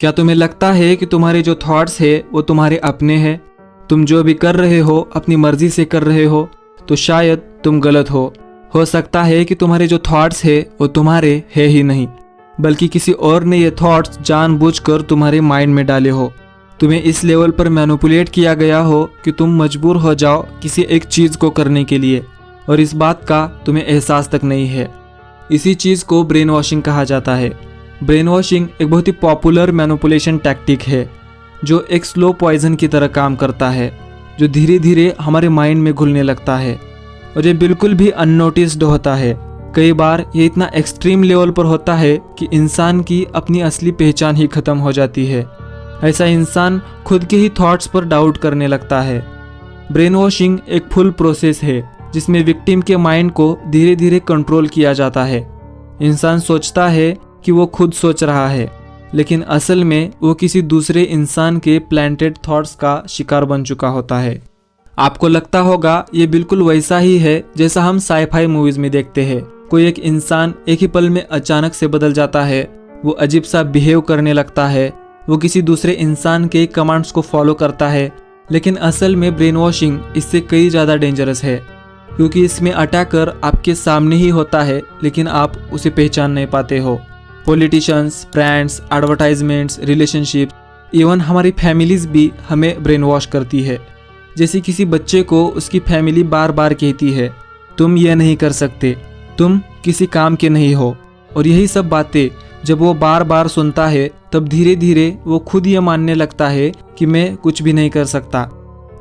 क्या तुम्हें लगता है कि तुम्हारे जो थॉट्स है वो तुम्हारे अपने हैं? तुम जो भी कर रहे हो अपनी मर्जी से कर रहे हो, तो शायद तुम गलत हो सकता है कि तुम्हारे जो थॉट्स है वो तुम्हारे है ही नहीं, बल्कि किसी और ने ये थॉट्स जानबूझकर तुम्हारे माइंड में डाले हो। तुम्हें इस लेवल पर मैनिपुलेट किया गया हो कि तुम मजबूर हो जाओ किसी एक चीज़ को करने के लिए, और इस बात का तुम्हें एहसास तक नहीं है। इसी चीज़ को ब्रेन वॉशिंग कहा जाता है। ब्रेन वॉशिंग एक बहुत ही पॉपुलर मैनिपुलेशन टैक्टिक है जो एक स्लो पॉइजन की तरह काम करता है, जो धीरे धीरे हमारे माइंड में घुलने लगता है और ये बिल्कुल भी अननोटिस्ड होता है। कई बार ये इतना एक्सट्रीम लेवल पर होता है कि इंसान की अपनी असली पहचान ही खत्म हो जाती है। ऐसा इंसान खुद के ही थॉट्स पर डाउट करने लगता है। ब्रेन वॉशिंग एक फुल प्रोसेस है जिसमें विक्टिम के माइंड को धीरे धीरे कंट्रोल किया जाता है। इंसान सोचता है कि वो खुद सोच रहा है, लेकिन असल में वो किसी दूसरे इंसान के प्लांटेड थॉट्स का शिकार बन चुका होता है। आपको लगता होगा ये बिल्कुल वैसा ही है जैसा हम साईफाई मूवीज में देखते हैं। कोई एक इंसान एक ही पल में अचानक से बदल जाता है, वो अजीब सा बिहेव करने लगता है, वो किसी दूसरे इंसान के कमांड्स को फॉलो करता है। लेकिन असल में ब्रेन वॉशिंग इससे कई ज़्यादा डेंजरस है, क्योंकि इसमें अटैकर आपके सामने ही होता है लेकिन आप उसे पहचान नहीं पाते हो। Politicians, brands, advertisements, relationship, even हमारी फैमिलीज भी हमें ब्रेन वॉश करती है। जैसे किसी बच्चे को उसकी फैमिली बार बार कहती है, तुम ये नहीं कर सकते, तुम किसी काम के नहीं हो, और यही सब बातें जब वो बार बार सुनता है तब धीरे धीरे वो खुद ये मानने लगता है कि मैं कुछ भी नहीं कर सकता।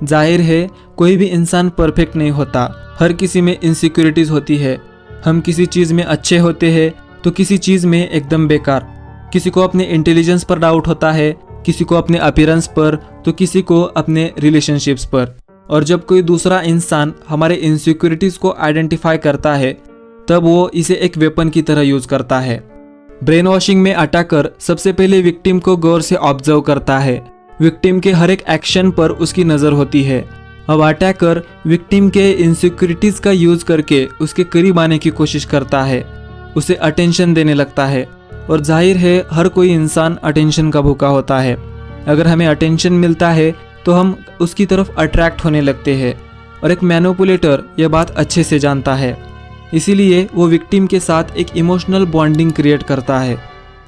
जाहिर है कोई भी इंसान परफेक्ट नहीं होता, हर किसी में इनसिक्योरिटीज होती है। हम किसी चीज़ में अच्छे होते हैं तो किसी चीज़ में एकदम बेकार। किसी को अपने इंटेलिजेंस पर डाउट होता है, किसी को अपने अपीयरेंस पर, तो किसी को अपने रिलेशनशिप्स पर। और जब कोई दूसरा इंसान हमारे इनसिक्योरिटीज़ को आइडेंटिफाई करता है तब वो इसे एक वेपन की तरह यूज करता है। ब्रेन वॉशिंग में अटैकर सबसे पहले विक्टिम को गौर से ऑब्जर्व करता है। विक्टिम के हर एक एक्शन पर उसकी नज़र होती है। अब अटैकर विक्टिम के इनसिक्योरिटीज़ का यूज करके उसके करीब आने की कोशिश करता है, उसे अटेंशन देने लगता है। और जाहिर है हर कोई इंसान अटेंशन का भूखा होता है। अगर हमें अटेंशन मिलता है तो हम उसकी तरफ अट्रैक्ट होने लगते हैं, और एक मैनिपुलेटर यह बात अच्छे से जानता है। इसीलिए वो विक्टिम के साथ एक इमोशनल बॉन्डिंग क्रिएट करता है,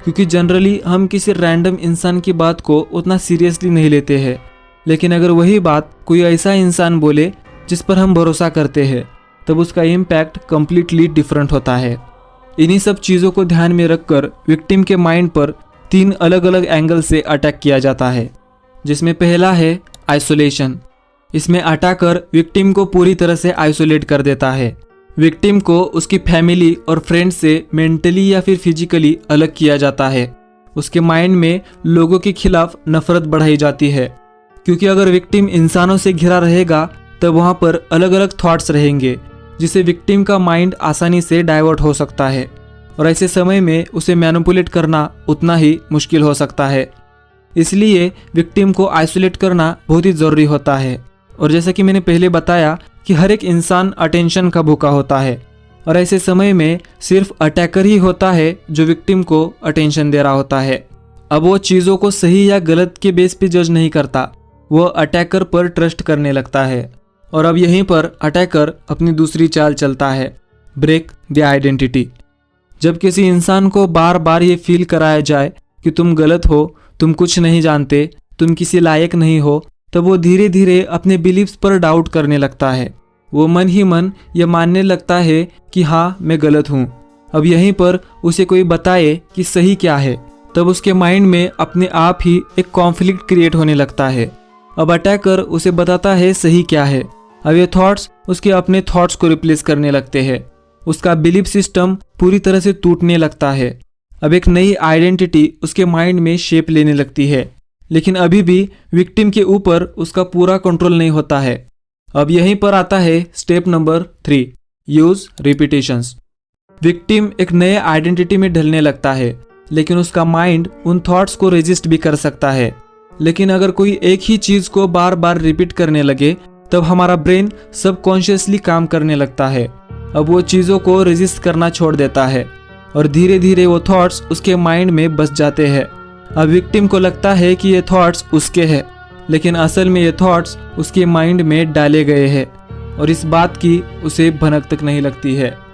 क्योंकि जनरली हम किसी रैंडम इंसान की बात को उतना सीरियसली नहीं लेते हैं। लेकिन अगर वही बात कोई ऐसा इंसान बोले जिस पर हम भरोसा करते हैं, तब उसका इम्पैक्ट कम्प्लीटली डिफरेंट होता है। इन्हीं सब चीज़ों को ध्यान में रखकर विक्टिम के माइंड पर 3 अलग अलग एंगल से अटैक किया जाता है, जिसमें पहला है आइसोलेशन। इसमें अटैकर विक्टिम को पूरी तरह से आइसोलेट कर देता है। विक्टिम को उसकी फैमिली और फ्रेंड्स से मेंटली या फिर फिजिकली अलग किया जाता है। उसके माइंड में लोगों के खिलाफ नफरत बढ़ाई जाती है, क्योंकि अगर विक्टिम इंसानों से घिरा रहेगा तब वहाँ पर अलग अलग थॉट्स रहेंगे, जिससे विक्टिम का माइंड आसानी से डाइवर्ट हो सकता है, और ऐसे समय में उसे मैनिपुलेट करना उतना ही मुश्किल हो सकता है। इसलिए विक्टिम को आइसोलेट करना बहुत ही ज़रूरी होता है। और जैसा कि मैंने पहले बताया कि हर एक इंसान अटेंशन का भूखा होता है, और ऐसे समय में सिर्फ अटैकर ही होता है जो विक्टिम को अटेंशन दे रहा होता है। अब वो चीज़ों को सही या गलत के बेस पे जज नहीं करता, वो अटैकर पर ट्रस्ट करने लगता है। और अब यहीं पर अटैकर अपनी दूसरी चाल चलता है, ब्रेक द आइडेंटिटी। जब किसी इंसान को बार बार ये फील कराया जाए कि तुम गलत हो, तुम कुछ नहीं जानते, तुम किसी लायक नहीं हो, तब वो धीरे धीरे अपने बिलीव्स पर डाउट करने लगता है। वो मन ही मन ये मानने लगता है कि हाँ मैं गलत हूँ। अब यहीं पर उसे कोई बताए कि सही क्या है, तब उसके माइंड में अपने आप ही एक कॉन्फ्लिक्ट क्रिएट होने लगता है। अब अटैकर उसे बताता है सही क्या है। अब ये थॉट्स उसके अपने थॉट्स को रिप्लेस करने लगते हैं। उसका बिलीफ सिस्टम पूरी तरह से टूटने लगता है। अब एक नई आइडेंटिटी उसके माइंड में शेप लेने लगती है, लेकिन अभी भी विक्टिम के ऊपर उसका पूरा कंट्रोल नहीं होता है। अब यहीं पर आता है step number 3, use repetitions. Victim एक नए आइडेंटिटी में ढलने लगता है, लेकिन उसका माइंड उन थॉट्स को रेजिस्ट भी कर सकता है। लेकिन अगर कोई एक ही चीज को बार बार रिपीट करने लगे तब हमारा ब्रेन सबकॉन्शियसली काम करने लगता है। अब वो चीज़ों को रेजिस्ट करना छोड़ देता है और धीरे धीरे वो थॉट्स उसके माइंड में बस जाते हैं। अब विक्टिम को लगता है कि ये थॉट्स उसके हैं, लेकिन असल में ये थॉट्स उसके माइंड में डाले गए हैं और इस बात की उसे भनक तक नहीं लगती है।